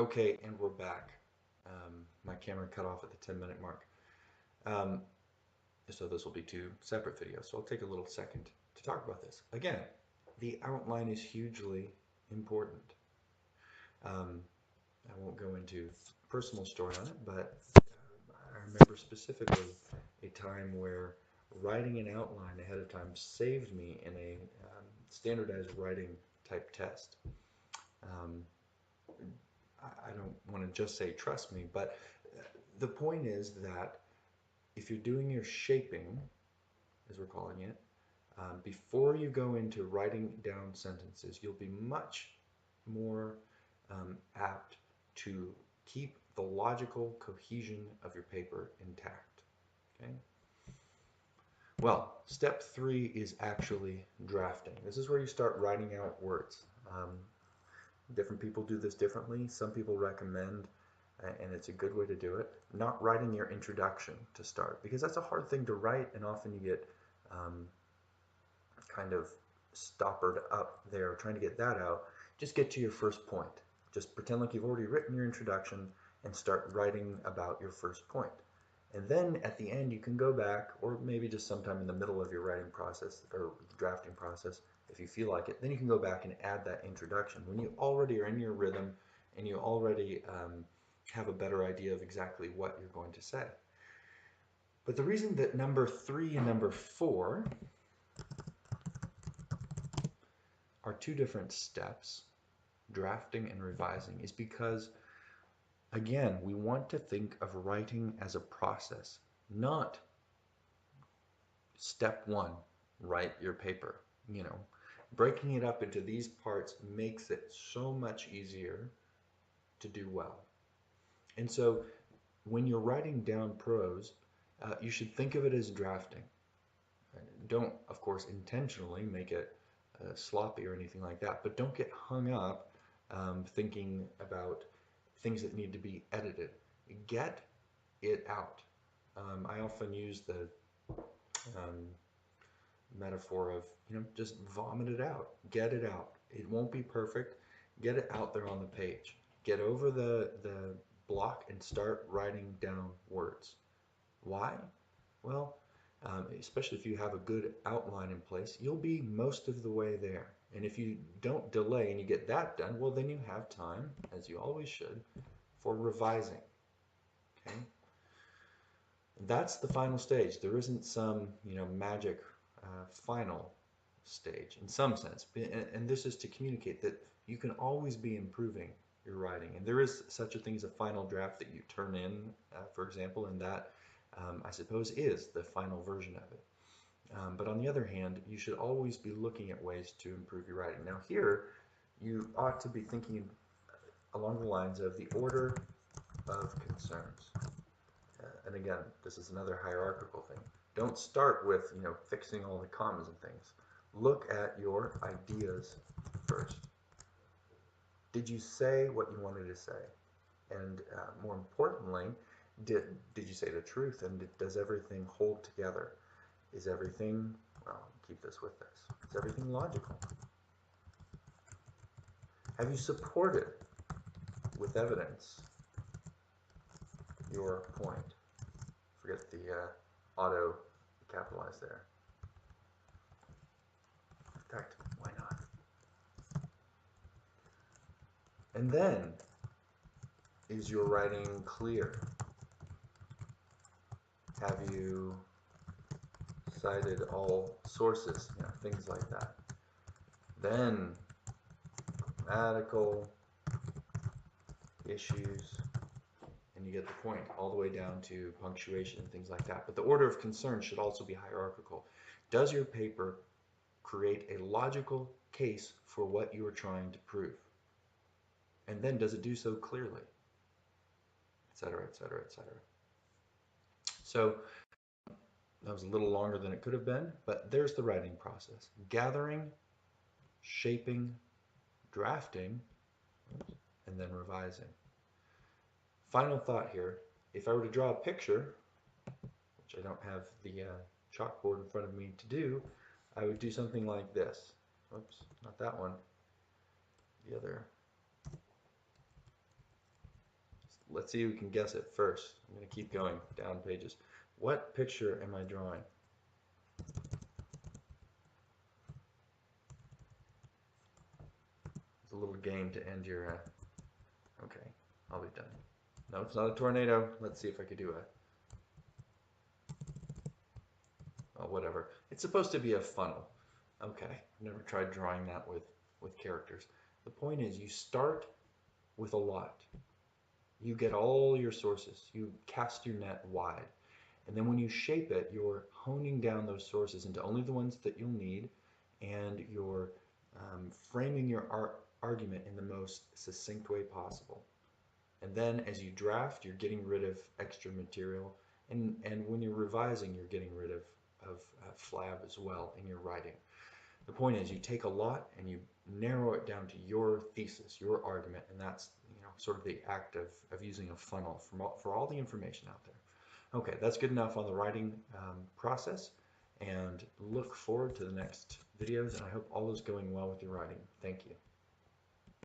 Okay, and we're back. My camera cut off at the 10-minute mark. Um, so this will be two separate videos. So I'll take a little second to talk about this. Again, the outline is hugely important. Um, I won't go into a personal story on it, but I remember specifically a time where writing an outline ahead of time saved me in a standardized writing type test. Um, I don't want to just say trust me, but the point is that if you're doing your shaping, as we're calling it, before you go into writing down sentences, you'll be much more apt to keep the logical cohesion of your paper intact. Okay. Well, step three is actually drafting. This is where you start writing out words. Different people do this differently. Some people recommend, and it's a good way to do it, not writing your introduction to start, because that's a hard thing to write, and often you get um, kind of stoppered up there trying to get that out. Just get to your first point. Just pretend like you've already written your introduction and start writing about your first point. And then at the end, you can go back, or maybe just sometime in the middle of your writing process or drafting process, if you feel like it, then you can go back and add that introduction. When you already are in your rhythm and you already have a better idea of exactly what you're going to say. But the reason that number three and number four are two different steps, drafting and revising, is because, again, we want to think of writing as a process, not step one, write your paper. You know, breaking it up into these parts makes it so much easier to do well. And so when you're writing down prose, you should think of it as drafting. Don't, of course, intentionally make it sloppy or anything like that, but don't get hung up thinking about things that need to be edited. Get it out. I often use the um, metaphor of, just vomit it out, get it out. It won't be perfect. Get it out there on the page. Get over the block and start writing down words. Why? Well, especially if you have a good outline in place, you'll be most of the way there. And if you don't delay and you get that done, well, then you have time, as you always should, for revising. Okay? That's the final stage. There isn't some, magic final stage in some sense. And this is to communicate that you can always be improving your writing. And there is such a thing as a final draft that you turn in, for example, and that, I suppose, is the final version of it. But on the other hand, you should always be looking at ways to improve your writing. Now, here, you ought to be thinking along the lines of the order of concerns. And again, this is another hierarchical thing. Don't start with, fixing all the commas and things. Look at your ideas first. Did you say what you wanted to say? And more importantly, did you say the truth? And does everything hold together? Is everything, well, keep this with this, is everything logical? Have you supported with evidence your point? Forget the auto capitalize there. In fact, why not? And then, is your writing clear? Have you cited all sources? Things like that. Then, grammatical issues, and you get the point, all the way down to punctuation and things like that. But the order of concern should also be hierarchical. Does your paper create a logical case for what you are trying to prove? And then does it do so clearly? Etc., etc., etc. So that was a little longer than it could have been, but there's the writing process. Gathering, shaping, drafting, and then revising. Final thought here. If I were to draw a picture, which I don't have the chalkboard in front of me to do, I would do something like this. Oops, not that one. The other. let's see who can guess it first. I'm going to keep going down pages. What picture am I drawing? It's a little game to end your, okay, I'll be done. No, it's not a tornado. Let's see if I could do oh, whatever. It's supposed to be a funnel. Okay, I've never tried drawing that with characters. The point is you start with a lot. You get all your sources. You cast your net wide. And then when you shape it, you're honing down those sources into only the ones that you'll need, and you're framing your argument in the most succinct way possible. And then as you draft, you're getting rid of extra material. And when you're revising, you're getting rid of flab as well in your writing. The point is you take a lot and you narrow it down to your thesis, your argument, and that's sort of the act of using a funnel for all the information out there. Okay, that's good enough on the writing process, and look forward to the next videos, and I hope all is going well with your writing. Thank you.